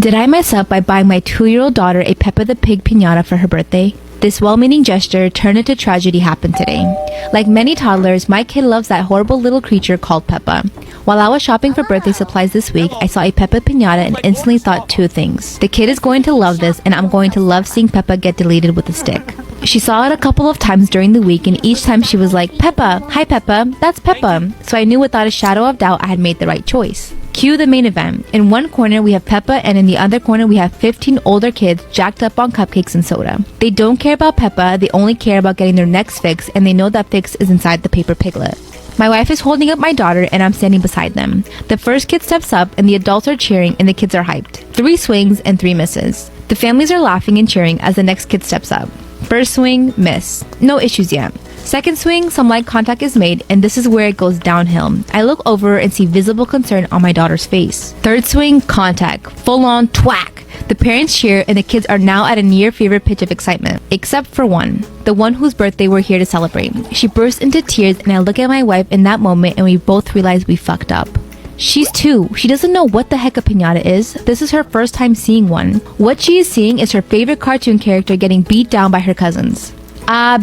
Did I mess up by buying my 2-year-old daughter a Peppa the Pig piñata for her birthday? This well-meaning gesture turned into tragedy happened today. Like many toddlers, my kid loves that horrible little creature called Peppa. While I was shopping for birthday supplies this week, I saw a Peppa piñata and instantly thought two things. The kid is going to love this, and I'm going to love seeing Peppa get deleted with a stick. She saw it a couple of times during the week, and each time she was like, "Peppa, hi Peppa, that's Peppa." So I knew without a shadow of doubt I had made the right choice. Cue the main event. In one corner we have Peppa, and in the other corner we have 15 older kids jacked up on cupcakes and soda. They don't care about Peppa, they only care about getting their necks fixed, and they know that fix is inside the paper piglet. My wife is holding up my daughter and I'm standing beside them. The first kid steps up and the adults are cheering and the kids are hyped. 3 swings and 3 misses. The families are laughing and cheering as the next kid steps up. First swing, miss. No issues yet. Second swing, some light contact is made, and this is where it goes downhill. I look over and see visible concern on my daughter's face. Third swing, contact. Full on twack. The parents cheer and the kids are now at a near fever pitch of excitement. Except for one. The one whose birthday we're here to celebrate. She bursts into tears and I look at my wife in that moment and we both realize we fucked up. She's 2. She doesn't know what the heck a piñata is. This is her first time seeing one. What she is seeing is her favorite cartoon character getting beat down by her cousins.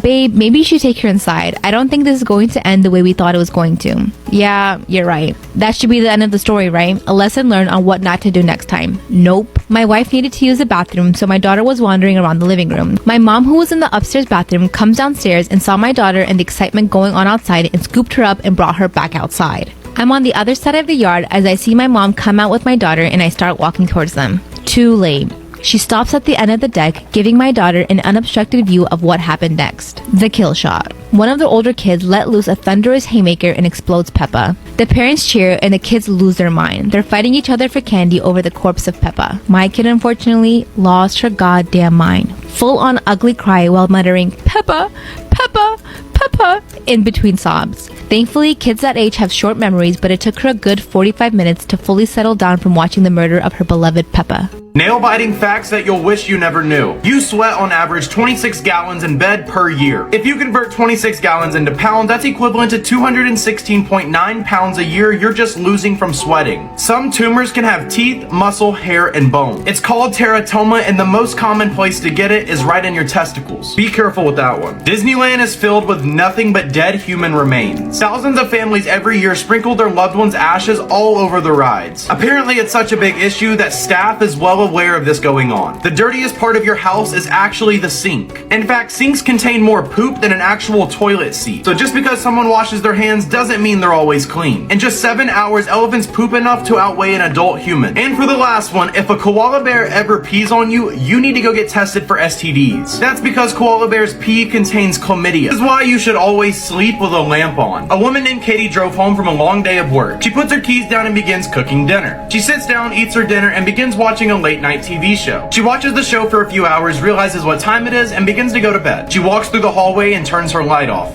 Babe, maybe you should take her inside. I don't think this is going to end the way we thought it was going to. Yeah, you're right. That should be the end of the story, right? A lesson learned on what not to do next time. Nope. My wife needed to use the bathroom, so my daughter was wandering around the living room. My mom, who was in the upstairs bathroom, comes downstairs and saw my daughter and the excitement going on outside and scooped her up and brought her back outside. I'm on the other side of the yard as I see my mom come out with my daughter and I start walking towards them. Too late. She stops at the end of the deck, giving my daughter an unobstructed view of what happened next. The kill shot. One of the older kids let loose a thunderous haymaker and explodes Peppa. The parents cheer and the kids lose their mind. They're fighting each other for candy over the corpse of Peppa. My kid unfortunately lost her goddamn mind. Full on ugly cry while muttering, "Peppa, Peppa, Peppa," in between sobs. Thankfully, kids that age have short memories, but it took her a good 45 minutes to fully settle down from watching the murder of her beloved Peppa. Nail-biting facts that you'll wish you never knew. You sweat on average 26 gallons in bed per year. If you convert 26 gallons into pounds, that's equivalent to 216.9 pounds a year you're just losing from sweating. Some tumors can have teeth, muscle, hair, and bone. It's called teratoma, and the most common place to get it is right in your testicles. Be careful with that one. Disneyland is filled with nothing but dead human remains. Thousands of families every year sprinkle their loved ones' ashes all over the rides. Apparently, it's such a big issue that staff is well aware of this going on. The dirtiest part of your house is actually the sink. In fact, sinks contain more poop than an actual toilet seat. So just because someone washes their hands doesn't mean they're always clean. In just 7 hours, elephants poop enough to outweigh an adult human. And for the last one, if a koala bear ever pees on you, you need to go get tested for STDs. That's because koala bear's pee contains chlamydia. This is why you should always sleep with a lamp on. A woman named Katie drove home from a long day of work. She puts her keys down and begins cooking dinner. She sits down, eats her dinner, and begins watching a late night TV show. She watches the show for a few hours, realizes what time it is, and begins to go to bed. She walks through the hallway and turns her light off.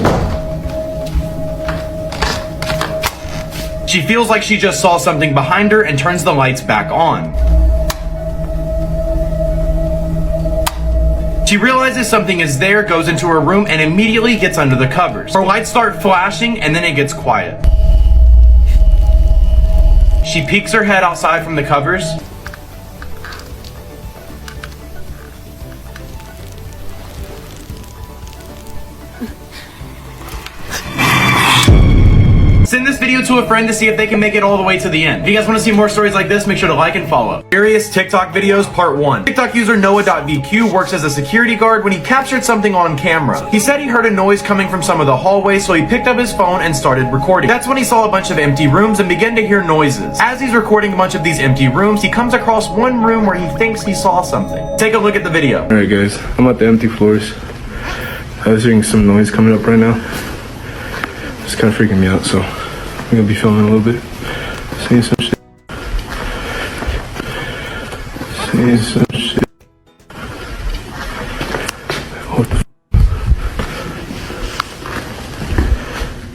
She feels like she just saw something behind her and turns the lights back on. She realizes something is there, goes into her room, and immediately gets under the covers. Her lights start flashing, and then it gets quiet. She peeks her head outside from the covers. Send this video to a friend to see if they can make it all the way to the end. If you guys want to see more stories like this, make sure to like and follow. Serious TikTok videos part 1. TikTok user Noah.VQ works as a security guard when he captured something on camera. He said he heard a noise coming from some of the hallways, so he picked up his phone and started recording. That's when he saw a bunch of empty rooms and began to hear noises. As he's recording a bunch of these empty rooms, he comes across one room where he thinks he saw something. Take a look at the video. Alright guys, I'm at the empty floors. I was hearing some noise coming up right now. It's kind of freaking me out, so I'm gonna be filming a little bit, saying some shit.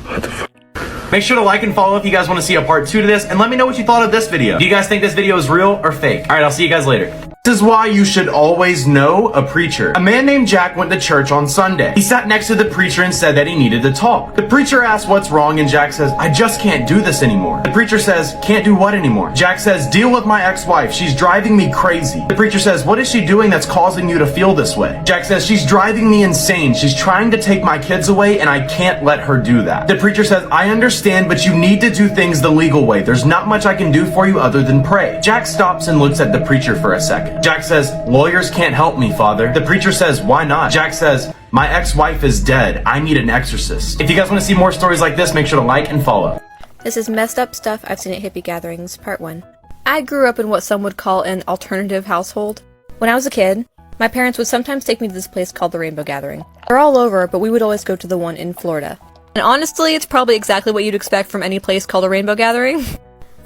What the fuck? Make sure to like and follow if you guys want to see a part 2 to this, and let me know what you thought of this video. Do you guys think this video is real or fake? Alright, I'll see you guys later. This is why you should always know a preacher. A man named Jack went to church on Sunday. He sat next to the preacher and said that he needed to talk. The preacher asked what's wrong, and Jack says, I just can't do this anymore. The preacher says, can't do what anymore? Jack says, deal with my ex-wife. She's driving me crazy. The preacher says, what is she doing that's causing you to feel this way? Jack says, she's driving me insane. She's trying to take my kids away, and I can't let her do that. The preacher says, I understand, but you need to do things the legal way. There's not much I can do for you other than pray. Jack stops and looks at the preacher for a second. Jack says, lawyers can't help me, Father. The preacher says, why not? Jack says, my ex-wife is dead. I need an exorcist. If you guys want to see more stories like this, make sure to like and follow. This is Messed Up Stuff I've Seen at Hippie Gatherings, Part 1. I grew up in what some would call an alternative household. When I was a kid, my parents would sometimes take me to this place called the Rainbow Gathering. They're all over, but we would always go to the one in Florida. And honestly, it's probably exactly what you'd expect from any place called a Rainbow Gathering.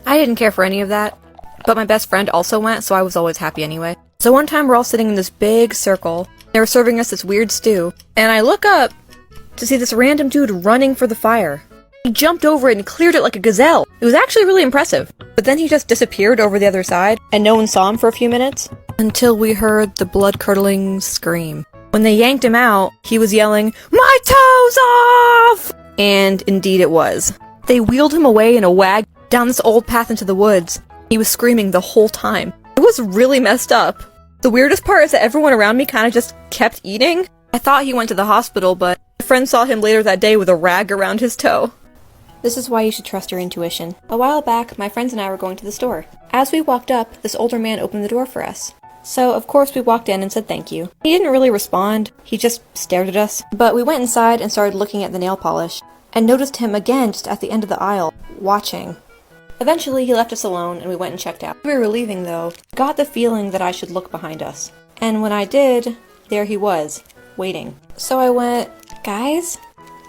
I didn't care for any of that, but my best friend also went, so I was always happy anyway. So one time we're all sitting in this big circle, they were serving us this weird stew, and I look up to see this random dude running for the fire. He jumped over it and cleared it like a gazelle. It was actually really impressive. But then he just disappeared over the other side, and no one saw him for a few minutes, until we heard the blood-curdling scream. When they yanked him out, he was yelling, "My toes off!" And indeed it was. They wheeled him away in a wag down this old path into the woods. He was screaming the whole time. It was really messed up. The weirdest part is that everyone around me kind of just kept eating. I thought he went to the hospital, but my friend saw him later that day with a rag around his toe. This is why you should trust your intuition. A while back, my friends and I were going to the store. As we walked up, this older man opened the door for us. So, of course, we walked in and said thank you. He didn't really respond. He just stared at us. But we went inside and started looking at the nail polish, and noticed him again just at the end of the aisle, watching. Eventually, he left us alone, and we went and checked out. As we were leaving, though, I got the feeling that I should look behind us. And when I did, there he was, waiting. So I went, guys,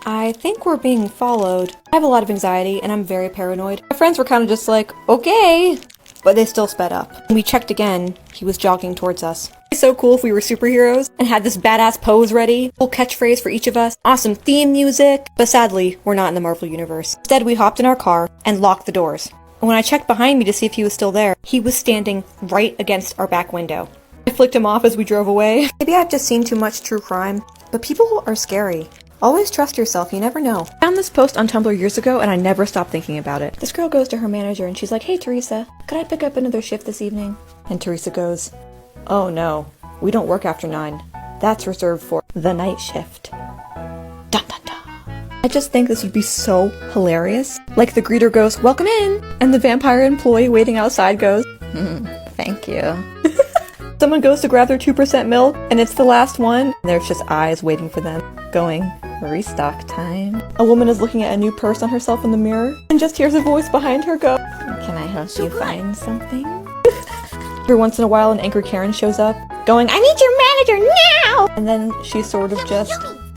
I think we're being followed. I have a lot of anxiety, and I'm very paranoid. My friends were kind of just like, okay, but they still sped up. When we checked again, he was jogging towards us. It'd be so cool if we were superheroes and had this badass pose ready, full catchphrase for each of us, awesome theme music, but sadly, we're not in the Marvel Universe. Instead, we hopped in our car and locked the doors. And when I checked behind me to see if he was still there, he was standing right against our back window. I flicked him off as we drove away. Maybe I've just seen too much true crime, but people are scary. Always trust yourself, you never know. I found this post on Tumblr years ago and I never stopped thinking about it. This girl goes to her manager and she's like, hey Teresa, could I pick up another shift this evening? And Teresa goes, oh no, we don't work after 9. That's reserved for the night shift. Dun dun dun. I just think this would be so hilarious. Like the greeter goes, welcome in, and the vampire employee waiting outside goes, thank you. Someone goes to grab their 2% milk, and it's the last one, and there's just eyes waiting for them, going, restock time. A woman is looking at a new purse on herself in the mirror, and just hears a voice behind her go, can I help you find something? Every once in a while, an angry Karen shows up, going, I need your manager now! And then she sort of just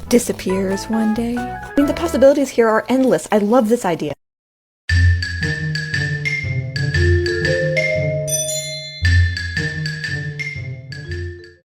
disappears one day. I mean, the possibilities here are endless. I love this idea.